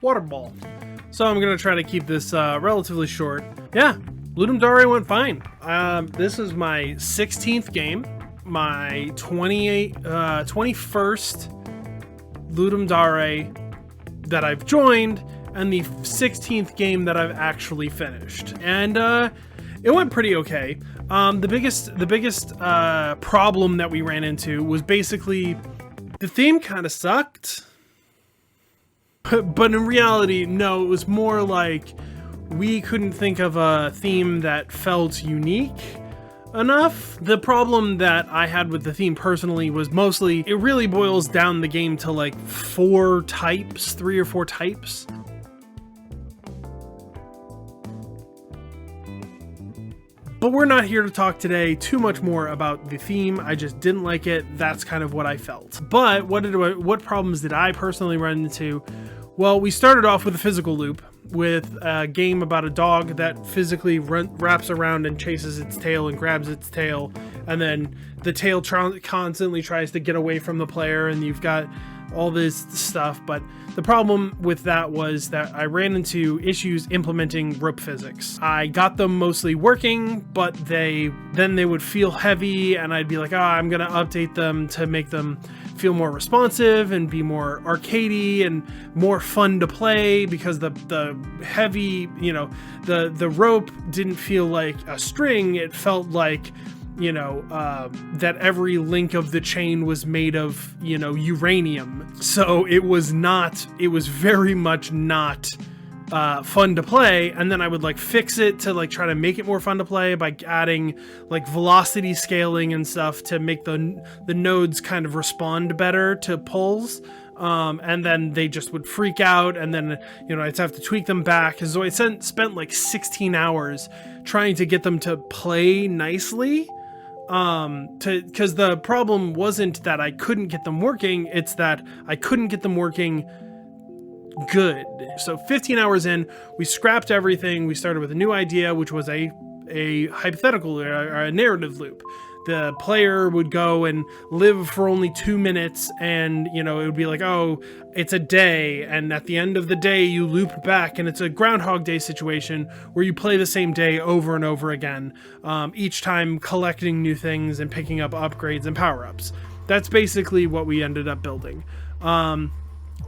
water ball. So I'm going to try to keep this relatively short. Yeah, Ludum Dare went fine. This is my 16th game, my 21st Ludum Dare that I've joined, and the 16th game that I've actually finished. And it went pretty okay. The biggest problem that we ran into was basically the theme kind of sucked. But in reality, no, it was more like we couldn't think of a theme that felt unique enough. The problem that I had with the theme personally was mostly, it really boils down the game to like 3 or 4 types. But we're not here to talk today too much more about the theme. I just didn't like it. That's kind of what I felt. But what problems did I personally run into? Well, we started off with a physical loop with a game about a dog that physically wraps around and chases its tail and grabs its tail, and then the tail constantly tries to get away from the player, and you've got all this stuff. But the problem with that was that I ran into issues implementing rope physics. I got them mostly working, but then they would feel heavy, and I'd be like, I'm gonna update them to make them feel more responsive and be more arcadey and more fun to play, because the heavy, the rope didn't feel like a string. It felt like, that every link of the chain was made of, uranium. So it was very much not fun to play. And then I would fix it to try to make it more fun to play by adding velocity scaling and stuff to make the nodes kind of respond better to pulls. And then they just would freak out, and then I'd have to tweak them back. So I spent 16 hours trying to get them to play nicely. Because the problem wasn't that I couldn't get them working, it's that I couldn't get them working good. So 15 hours in, we scrapped everything. We started with a new idea, which was a hypothetical or a narrative loop. The player would go and live for only 2 minutes, and it would be like, it's a day, and at the end of the day you loop back, and it's a Groundhog Day situation where you play the same day over and over again, each time collecting new things and picking up upgrades and power-ups. That's basically what we ended up building.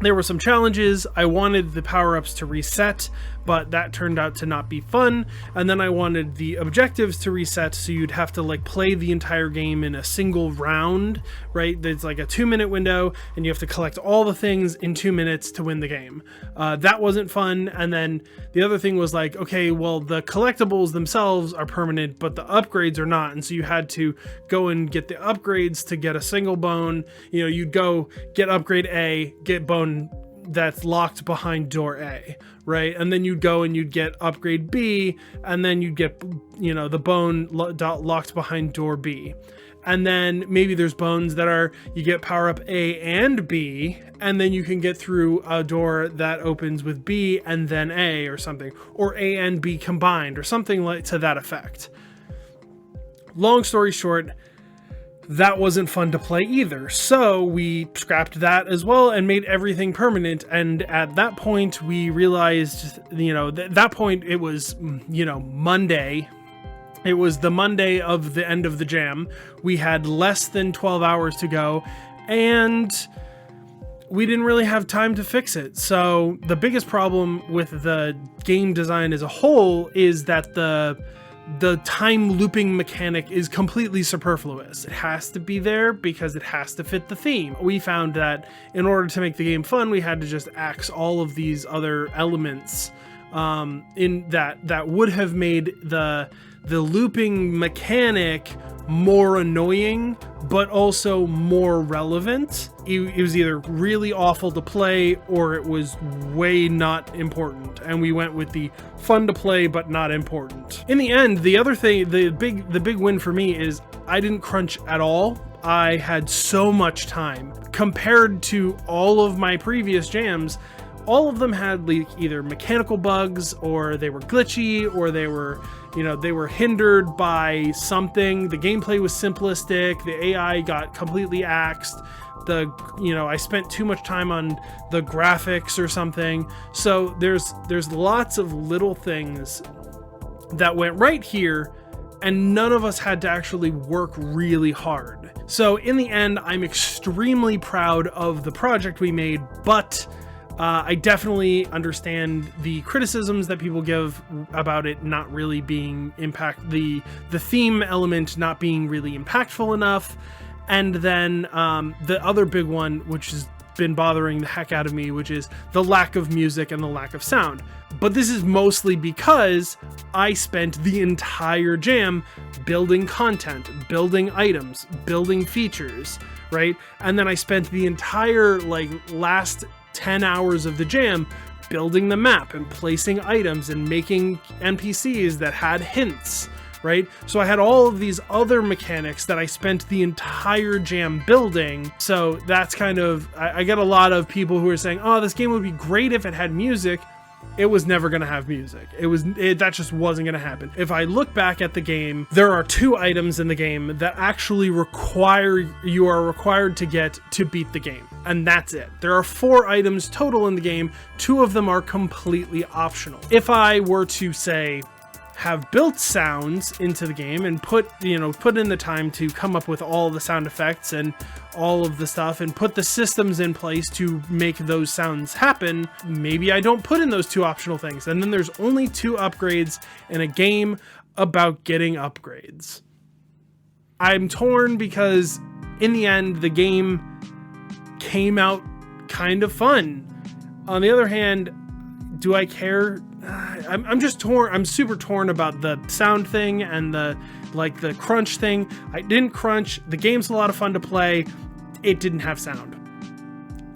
There were some challenges. I wanted the power-ups to reset, but that turned out to not be fun. And then I wanted the objectives to reset, so you'd have to play the entire game in a single round, right? There's a 2-minute window, and you have to collect all the things in 2 minutes to win the game. That wasn't fun. And then the other thing was okay, well, the collectibles themselves are permanent, but the upgrades are not. And so you had to go and get the upgrades to get a single bone. You'd go get upgrade A, get bone that's locked behind door A, right? And then you'd go and you'd get upgrade B, and then you'd get, the bone locked behind door B. And then maybe there's bones that you get power up A and B, and then you can get through a door that opens with B and then A or something, or A and B combined or something to that effect. Long story short, that wasn't fun to play either. So we scrapped that as well and made everything permanent. And at that point, we realized, at that point it was, Monday. It was the Monday of the end of the jam. We had less than 12 hours to go, and we didn't really have time to fix it. So the biggest problem with the game design as a whole is that the time looping mechanic is completely superfluous. It has to be there because it has to fit the theme. We found that in order to make the game fun, we had to just axe all of these other elements in that would have made the looping mechanic more annoying, but also more relevant. It was either really awful to play or it was way not important, and we went with the fun to play but not important. In the end, the other thing, the big win for me is I didn't crunch at all. I had so much time compared to all of my previous jams. All of them had either mechanical bugs, or they were glitchy, or they were hindered by something. The gameplay was simplistic. The AI got completely axed. I spent too much time on the graphics or something. So there's lots of little things that went right here, and none of us had to actually work really hard. So in the end, I'm extremely proud of the project we made, but I definitely understand the criticisms that people give about it not really being the theme element not being really impactful enough. And then the other big one, which has been bothering the heck out of me, which is the lack of music and the lack of sound. But this is mostly because I spent the entire jam building content, building items, building features, right? And then I spent the entire last 10 hours of the jam building the map and placing items and making NPCs that had hints, right? So I had all of these other mechanics that I spent the entire jam building. So that's kind of, I get a lot of people who are saying, oh, this game would be great if it had music. It was never going to have music. That just wasn't going to happen. If I look back at the game, there are 2 items in the game that actually you are required to get to beat the game. And that's it. There are 4 items total in the game. 2 of them are completely optional. If I were to say, have built sounds into the game and put in the time to come up with all the sound effects and all of the stuff and put the systems in place to make those sounds happen, maybe I don't put in those 2 optional things. And then there's only 2 upgrades in a game about getting upgrades. I'm torn because in the end, the game came out kind of fun. On the other hand, do I care? I'm just torn. I'm super torn about the sound thing and the crunch thing. I didn't crunch. The game's a lot of fun to play. It didn't have sound.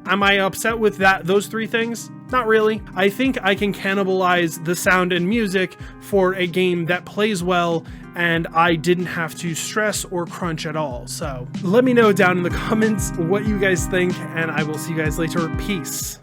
Am I upset with those 3 things? Not really. I think I can cannibalize the sound and music for a game that plays well and I didn't have to stress or crunch at all. So let me know down in the comments what you guys think, and I will see you guys later. Peace.